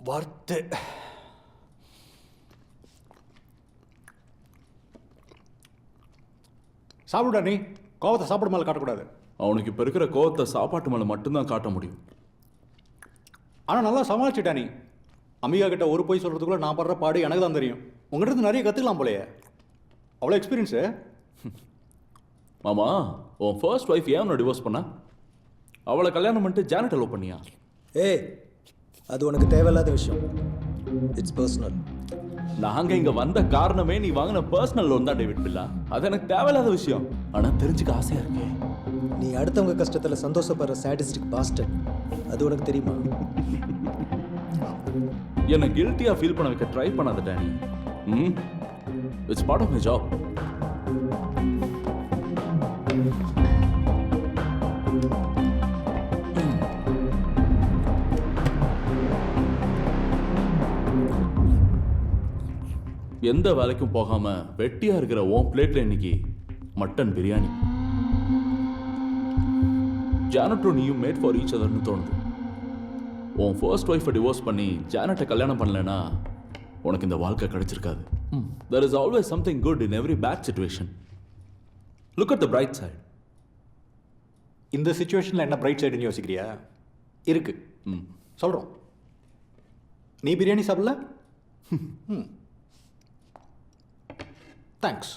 Worth. சாப்பிடுடா நீ. கோவத்தை சாப்பாடு மேலே காட்டக்கூடாது. அவனுக்கு இப்போ இருக்கிற கோவத்தை சாப்பாட்டு மேலே மட்டும்தான் காட்ட முடியும். ஆனால் நல்லா சமாளிச்சுட்டா நீ. அம்பிகா கிட்ட ஒரு போய் சொல்கிறதுக்குள்ள நான் படுற பாடு எனக்கு தான் தெரியும். உங்கள்கிட்ட இருந்து நிறைய கற்றுக்கலாம் போலையே. அவ்வளோ எக்ஸ்பீரியன்ஸு. மாமா, உன் ஃபர்ஸ்ட் ஒய்ஃப் ஏன் உன்னை டிவோர்ஸ் பண்ணா? அவளை கல்யாணம் பண்ணிட்டு ஜானட் லவ் பண்ணியா? ஏய், அது உனக்கு தேவையில்லாத விஷயம். It's personal. நாங்கள் இங்கே வந்த காரணமே நீ வாங்கின பர்சனல் லோன் தான் டேவிட் பில்லா. அது எனக்கு தேவையில்லாத விஷயம். ஆனால் தெரிஞ்சுக்க ஆசையாக இருக்கே. நீ அடுத்தவங்க கஷ்டத்தில் சந்தோஷப்படுற சாடிஸ்டிக் பாஸ்டர். அது உனக்கு தெரியுமா? என்னை கில்ட்டியாக ஃபீல் பண்ண வைக்க ட்ரை பண்ணாத Danny. It's part of my job. எந்த வேலைக்கும் போகாம வெட்டியா இருக்கிற உன் பிளேட்ல இன்னைக்கு மட்டன் பிரியாணி. ஜானட்டும் நீயும் மேட் ஃபார் ஈச் அதர்னு தோணுது. உன் ஃபர்ஸ்ட் ஒய்ஃபை டிவோர்ஸ் பண்ணி ஜானட்டை கல்யாணம் பண்ணலன்னா உனக்கு இந்த வாழ்க்கை கிடைச்சிருக்காது. There is always something good in every bad situation. Look at the bright side. இந்த சிச்சுவேஷனில் என்ன பிரைட் சைடுன்னு யோசிக்கிறியா? இருக்கு, சொல்கிறோம். நீ பிரியாணி சாப்பிடல? தேங்க்ஸ்.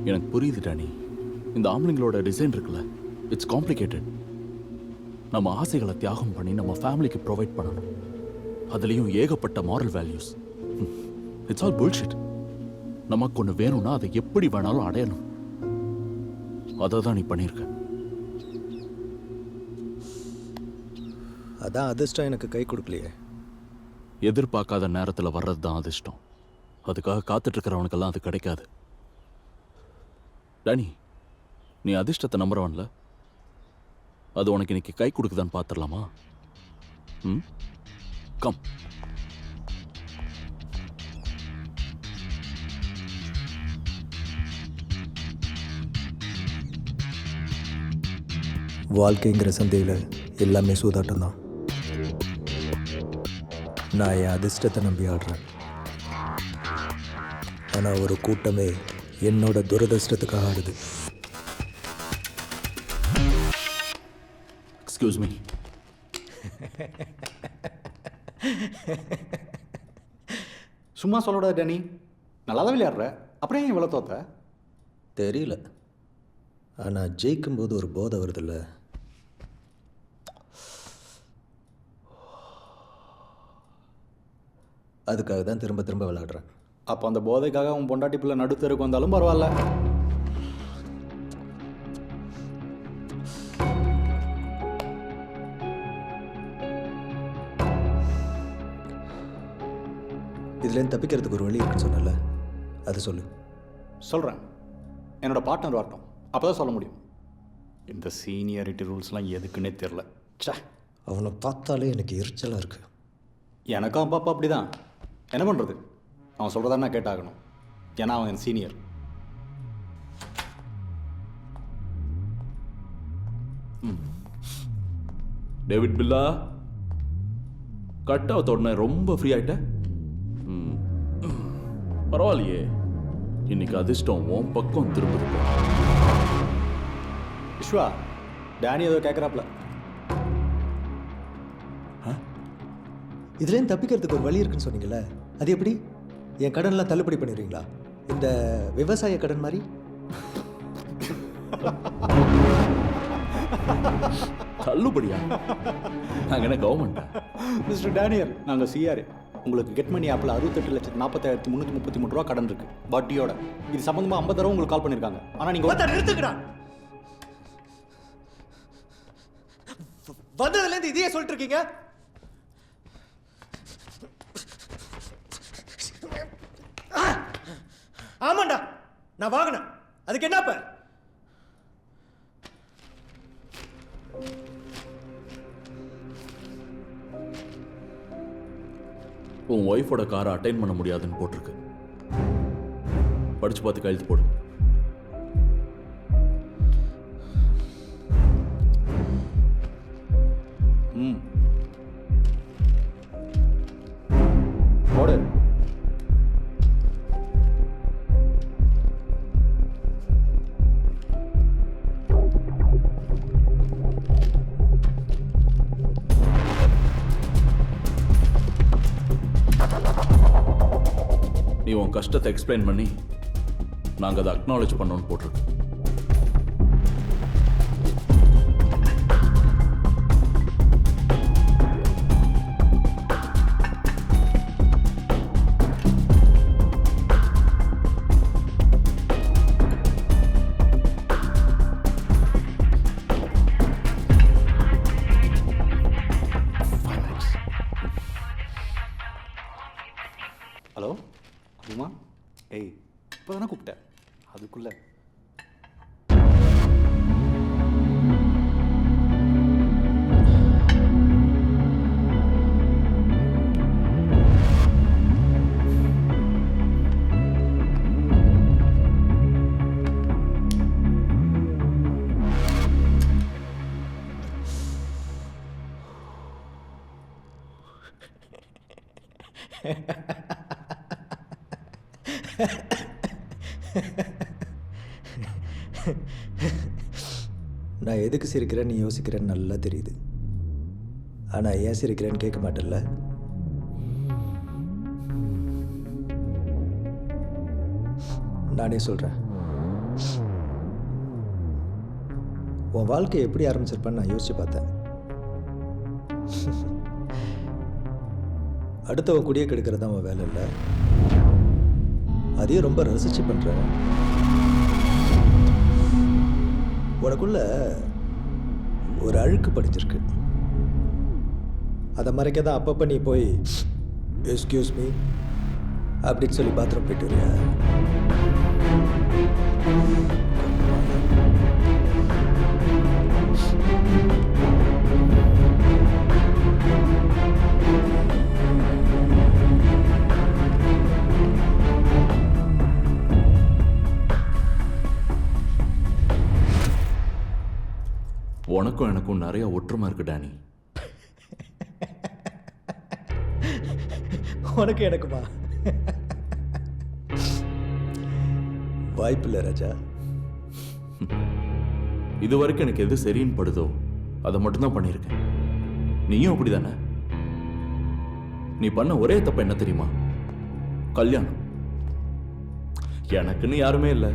எனக்கு புரியுது டானி. இந்த ஆம்பளைங்களோட டிசைன் இருக்குல்ல, இட்ஸ் காம்ப்ளிகேட்டட். நம்ம ஆசைகளை தியாகம் பண்ணி நம்ம ஃபேமிலிக்கு ப்ரொவைட் பண்ணணும். அதுலேயும் ஏகப்பட்ட moral values. It's all bullshit. நமக்கு ஒன்று வேணும்னா அதை எப்படி வேணாலும் அடையணும். அதை தான் நீ பண்ணியிருக்க. அதான் அதிர்ஷ்டம் எனக்கு கை கொடுக்கலையே. எதிர்பார்க்காத நேரத்தில் வர்றது தான் அதிர்ஷ்டம். அதுக்காக காத்துட்டு இருக்கிறவனுக்கெல்லாம் அது கிடைக்காது. டானி, நீ அதிர்ஷ்டத்தை நம்புறவன்ல, அது உனக்கு இன்னைக்கு கை கொடுக்குதான்னு பார்த்துடலாமா? கம். வாழ்க்கைங்கிற சந்தையில் எல்லாமே சூதாட்டம் தான். நான் என் அதிர்ஷ்டத்தை நம்பி ஆடுறேன். ஆனால் ஒரு கூட்டமே என்னோட துரதிர்ஷ்டத்துக்காக ஆடுது. Excuse me. சும்மா சொல்லக்கூடாது டேனி. நல்லா தான் விளையாடுற, அப்புறம் ஏன் இவ்வளோ தோத்த? தெரியல, ஆனால் ஜெயிக்கும்போது ஒரு போதை வருதில்ல, அதுக்காக தான் திரும்ப திரும்ப விளையாடுறேன். அப்போ அந்த போதைக்காக உன் பொண்டாட்டி பிள்ளை நடுத்தருக்கு வந்தாலும் பரவாயில்ல. இதுலேருந்து தப்பிக்கிறதுக்கு ஒரு வழி இருக்குன்னு சொன்னல, அது சொல்லு. சொல்கிறேன். என்னோட பார்ட்னர் வரட்டும், அப்போ தான் சொல்ல முடியும். இந்த சீனியாரிட்டி ரூல்ஸ்லாம் எதுக்குன்னே தெரில. சே, அவனை பார்த்தாலே எனக்கு எரிச்சலாக இருக்குது. எனக்கும் அப்பப்போ அப்படி தான். என்ன பண்ணுறது? அவன் சொல்கிறதா நான் கேட்டாகணும். ஏன்னா அவன் என் சீனியர். டேவிட் பில்லா, கட் அவுட் உடனே ரொம்ப ஃப்ரீ ஆயிட்ட. பரவாயில்லையே, இன்னைக்கு அதிர்ஷ்டம் உன் பக்கம் திரும்புது. விஸ்வா, டேனி ஏதோ கேட்குறாப்ல. இதுலேருந்து தப்பிக்கிறதுக்கு ஒரு வழி இருக்குன்னு சொன்னீங்கல்ல, அது எப்படி? என் கடன்லாம் தள்ளுபடி பண்ணிடுறீங்களா? இந்த விவசாய கடன் மாதிரி? தள்ளுபடியா? நாங்கள் என்ன கவர்மெண்ட்? மிஸ்டர் டேனியல், நாங்கள் சிஆர். உங்களுக்கு கெட் மணி ஆப்பில் 68,40,333 ரூபா கடன் இருக்கு, வட்டியோட. இது சம்பந்தமாக 50 தடவை உங்களுக்கு கால் பண்ணியிருக்காங்க. ஆனால் நீங்கள் நிறுத்துக்கடா. வந்ததுலேருந்து இதையே சொல்லிட்டு இருக்கீங்க. நான் வாங்கினேன், அதுக்கு என்னப்ப? உன் ஒய்ஃபோட காரை அட்டைன் பண்ண முடியாதுன்னு போட்டிருக்கு. படிச்சு பார்த்து கையெழுத்து போடு. போடு. நீ உன் கஷ்டத்தை எக்ஸ்பிளைன் பண்ணி நாங்கள் அதை அக்னாலேஜ் பண்ணோன்னு போட்டிருக்கு. ஹலோ அம்மா, ஏய் இப்போ தானே கூப்பிட்டேன் அதுக்குள்ள. நான் எதுக்கு சிரிக்கிறேன்னு யோசிக்கிறேன்னு நல்லா தெரியுது. ஆனால் ஏன் சிரிக்கிறேன்னு கேட்க மாட்டேன்ல. நானே சொல்கிறேன். உன் வாழ்க்கையை எப்படி ஆரம்பிச்சிருப்பான்னு நான் யோசிச்சு பார்த்தேன். அடுத்தவன் குடியை கெடுக்கிறது தான் அவன் வேலை இல்லை, அதையும் ரொம்ப ரசிச்சு பண்ணுறேன். உனக்குள்ள ஒரு அழுக்கு படிஞ்சிருக்கு, அதை மறைக்க தான் அப்பப்போ நீ போய் எஸ்கியூஸ் மீ அப்படின்னு சொல்லி பாத்ரூம் போயிட்டு வரியா? உனக்கும் எனக்கும் நிறைய ஒற்றுமை இருக்கு டானி. உனக்கு எனக்குமா? வாய்ப்பில்லை ராஜா. இது வரைக்கும் எனக்கு எது சரின்னு படுதோ அதை மட்டும்தான் பண்ணியிருக்கேன். நீயும் அப்படிதானே? நீ பண்ண ஒரே தப்பு என்ன தெரியுமா? கல்யாணம். எனக்குன்னு யாருமே இல்லை,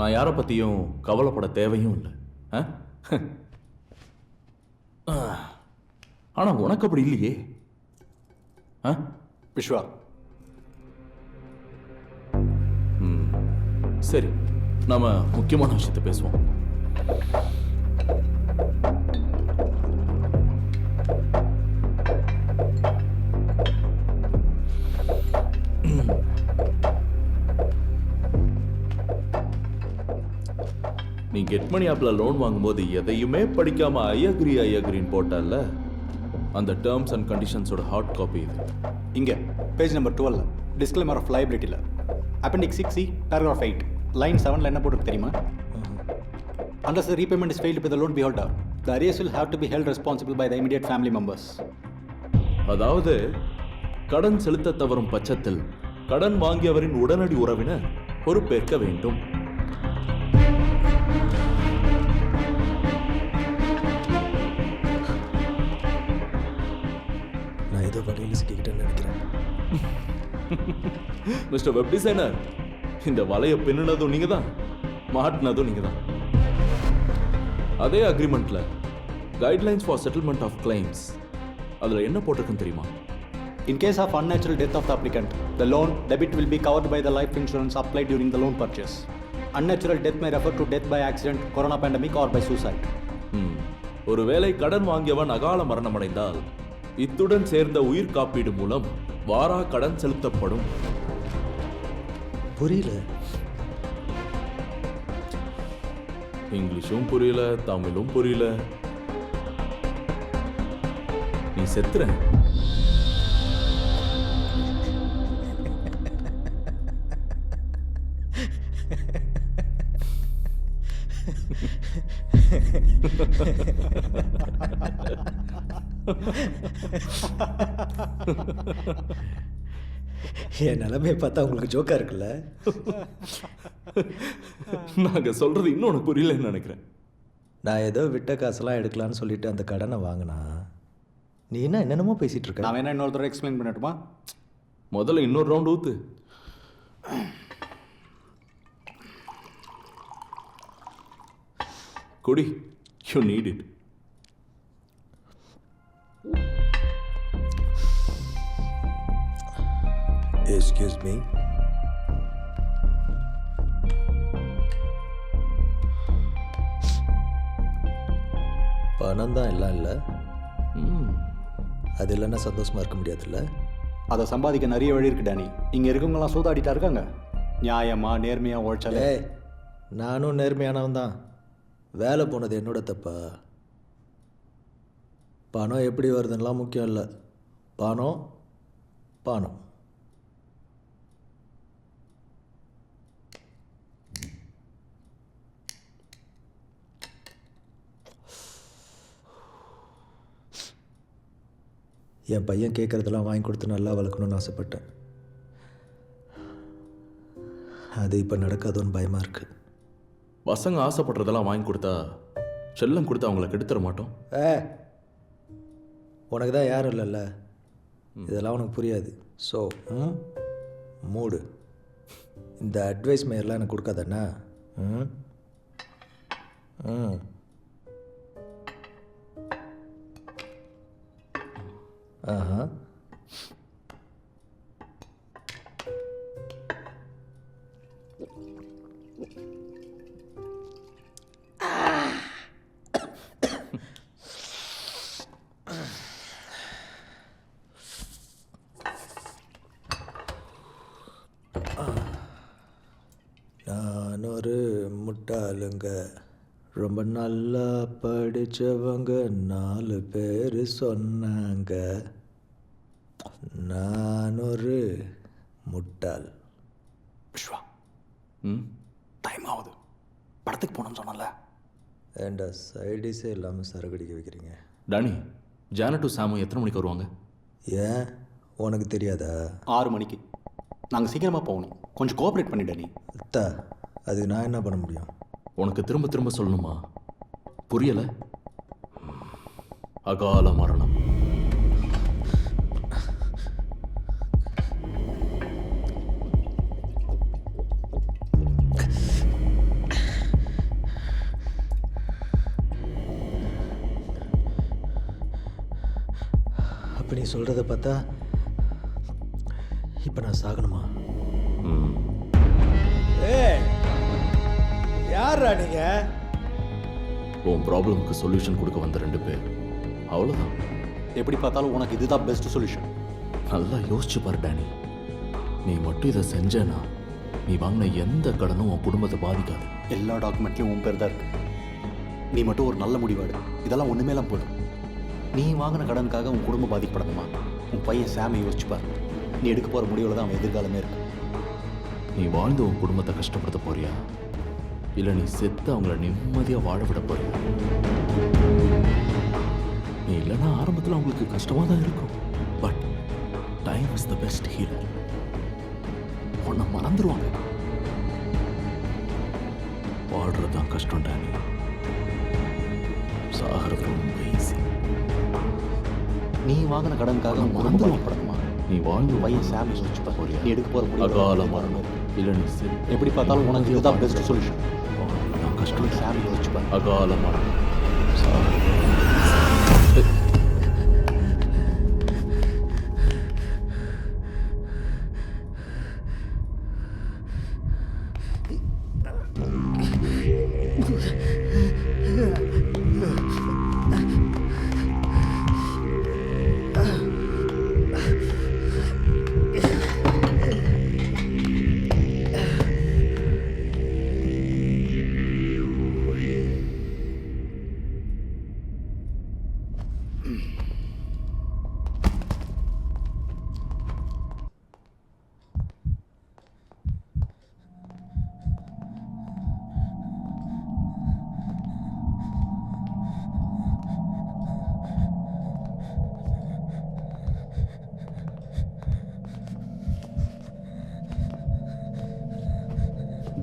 நான் யாரை பத்தியும் கவலைப்பட தேவையும் இல்லை. ஆனா உனக்கு அப்படி இல்லையே. விஸ்வா, சரி, நாம முக்கியமான விஷயத்தை பேசுவோம். நீ கெட் மணி ஆப்ல லோன் வாங்கும்போது எதையுமே படிக்காம ஐ அக்ரின்னு போட்டல்ல, அந்த டேர்ம்ஸ் அண்ட் கண்டிஷன்ஸோட ஹார்ட் காப்பி இது. இங்கே பேஜ் நம்பர் 12 டிஸ்க்ளைமர் ஆஃப் லைபிலிட்டியில் அப்பெண்டிக்ஸ் 6C பேராகிராஃப் 8 லைன் 7ல என்ன போட்டுருக்கு தெரியுமா? Unless the repayment is failed by the loan beholder, the arrears will have to be held responsible by the immediate family members. அதாவது கடன் செலுத்த தவறும் பட்சத்தில் கடன் வாங்கியவரின் உடனடி உறவினர் பொறுப்பேற்க வேண்டும். நான் ஏதோ வகையில் சிக்கிக்கிட்டேன்னு நினைக்கிறேன். மிஸ்டர் வெப் டிசைனர், இந்த வலையை பின்னுனதும் நீங்க தான், மாட்டினதும் நீங்க தான். அதே அக்ரிமெண்ட்ல guidelines for settlement of claims அதுல என்ன போட்டிருக்குன்னு தெரியுமா? In case of unnatural death of the applicant, the loan debit will be covered by the life insurance applied during the loan purchase. Unnatural death may refer to death by accident, corona pandemic or by suicide. ஒருவேளை கடன் வாங்கியவன் அகால மரணமடைந்தால் இத்துடன் சேர்ந்த உயிர் காப்பீடு மூலம் வாரா கடன் செலுத்தப்படும். புரியல. இங்கிலீஷும் புரியல, தமிழும் புரியல. நீ செத்துற. என் நிலைமையை பார்த்தா உங்களுக்கு ஜோக்கா இருக்குல்ல? நாங்க சொல்றது இன்னும் உனக்கு புரியலன்னு நினைக்கிறேன். நான் ஏதோ விட்ட காசெல்லாம் எடுக்கலான்னு சொல்லிட்டு அந்த கடனை வாங்கினா நீ என்ன என்னென்னமோ பேசிட்டு இருக்க. நான் வேணா இன்னொரு தடவை எக்ஸ்பிளைன் பண்ணட்டுமா? முதல்ல இன்னொரு ரவுண்ட் ஊத்து. குடி, you need it. Excuse me. பணம் தான் எல்லாம் இல்லை. அது இல்லைன்னா சந்தோஷமா இருக்க முடியாதுல்ல. அதை சம்பாதிக்க நிறைய வழி இருக்கு டேனி. இங்கே இருக்கவங்களாம் சூதாடிட்டா இருக்காங்க. நியாயமா நேர்மையாக உழைச்சாலே. நானும் நேர்மையானவன் தான். வேலை போனது என்னோட தப்பா? பணம் எப்படி வருதுன்னெலாம் முக்கியம் இல்லை. பணம் பணம். என் பையன் கேட்குறதெல்லாம் வாங்கி கொடுத்து நல்லா வளர்க்கணும்னு ஆசைப்பட்டேன். அது இப்போ நடக்காதோன்னு பயமாக இருக்குது. பசங்க ஆசைப்படுறதெல்லாம் வாங்கி கொடுத்தா செல்லம் கொடுத்து அவங்கள கெடுத்துட மாட்டோம். உனக்கு தான் யாரும் இல்லைல்ல, இதெல்லாம் உனக்கு புரியாது. ஸோ மூடு. இந்த அட்வைஸ் மாரிலாம் எனக்கு கொடுக்காதண்ணா. ம் ம் ஆஹா. நான் ஒரு முட்டாளுங்க, ரொம்ப நல்லா படித்தவங்க 4 பேர் சொன்னாங்க. நான் ஒரு முட்டாள். விஸ்வா, ம் டைம் ஆகுது. படத்துக்கு போகணும்னு சொன்னல. ஏண்டா சைடிஸே இல்லாமல் சரகடிக்க வைக்கிறீங்க? டானி, ஜானட்டும் சாமும் எத்தனை மணிக்கு வருவாங்க? ஏன் உனக்கு தெரியாதா? 6 மணிக்கு. நாங்கள் சீக்கிரமாக போகணும். கொஞ்சம் கோஆப்ரேட் பண்ணி டேனி. அத்தா, அதுக்கு நான் என்ன பண்ண முடியும்? உனக்கு திரும்ப திரும்ப சொல்லணுமா? புரியல? அகால மரணம். அப்போ நீ சொல்கிறத பார்த்தா இப்போ நான் சாகணுமா? யாரா நீங்க? உன் ப்ராப்ளமுக்கு சொல்யூஷன் கொடுக்க வந்த 2 பேர், அவ்வளோதான். எப்படி பார்த்தாலும் உனக்கு இதுதான் பெஸ்ட் சொல்யூஷன். நல்லா யோசிச்சு பாரு டானி. நீ மட்டும் இதை செஞ்சேன்னா நீ வாங்கின எந்த கடனும் உன் குடும்பத்தை பாதிக்காது. எல்லா டாக்குமெண்ட்லையும் உன் பேர் தான் இருக்கு. நீ மட்டும் ஒரு நல்ல முடிவாடு. இதெல்லாம் ஒன்றுமேலாம் போதும். நீ வாங்கின கடனுக்காக உன் குடும்பம் பாதிக்கப்படுதுமா? உன் பையன் சாமி யோசிச்சுப்பார். நீ எடுக்க போகிற முடிவில் தான் அவன் எதிர்காலமே இருக்கு. நீ வாழ்ந்து உன் குடும்பத்தை கஷ்டப்படுத்த போறியா, இல்லை நீ செத்து அவங்கள நிம்மதியாக வாழ விட போறியா? நீ இல்லைன்னா ஆரம்பத்தில் அவங்களுக்கு கஷ்டமாக தான் இருக்கும். But time is the best healer. உன்னை மறந்துடுவாங்க. வாழ்றது தான் கஷ்டம் டானி, சாகிறது ரொம்ப ஈஸி. நீ வாங்கின கடனுக்காக அவன் மறந்துடுவான். நீ வாழ்ந்து பையன் சாமி யோசிச்சுப்பார். போறியா? நீ எடுக்க போகிற முடிவு அகால மரணம். இல்லை நீ எப்படி பார்த்தாலும் உனக்கு இதுதான் பெஸ்ட் சொல்யூஷன். தான் கஷ்டம். சாமி யோசிச்சுப்பார். அகால மரணம்.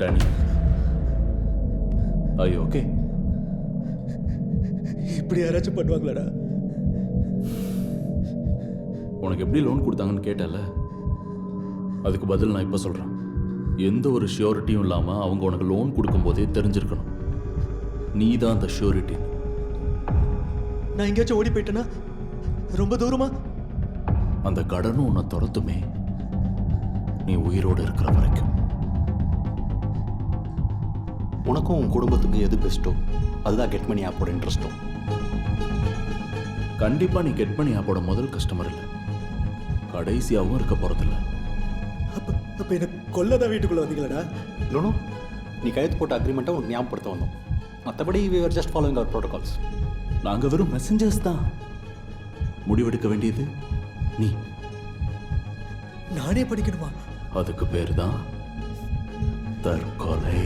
டேனி ஐயோ ஓகே இப்படி யாராச்சும் பண்ணுவாங்களாடா? உனக்கு எப்படி லோன் கொடுத்தாங்கன்னு கேட்டல, அதுக்கு பதில் நான் இப்போ சொல்கிறேன். எந்த ஒரு ஷியோரிட்டியும் இல்லாமல் அவங்க உனக்கு லோன் கொடுக்கும்போதே தெரிஞ்சிருக்கணும் நீ தான் அந்த ஷியோரிட்டி. நான் எங்கேயாச்சும் ஓடி போயிட்டேன்னா ரொம்ப தூரமா? அந்த கடனும் உன்னை துரத்துமே நீ உயிரோடு இருக்கிற வரைக்கும். உனக்கும் உன் குடும்பத்துக்கும் எது பெஸ்ட்டோ அதுதான் கெட் மணி ஆப்போட இன்ட்ரெஸ்ட்டும். கண்டிப்பாக நீ கெட் பண்ணி ஆப்போட முதல் கஸ்டமர் இல்லை, கடைசியாகவும் இருக்க போகிறதில்ல. அப்போ என்ன கொல்லதான் வீட்டுக்குள்ளே வந்தீங்களாடா? லோனோ, நீ கையெழுத்து போட்ட அக்ரிமெண்ட்டை உனக்கு ஞாபகப்படுத்த வந்தோம். மற்றபடி we were just following our protocols. நாங்கள் வெறும் மெசஞ்சர்ஸ் தான். முடிவெடுக்க வேண்டியது நீ. நானே படிக்கணுமா? அதுக்கு பேர் தான் தற்கொலை.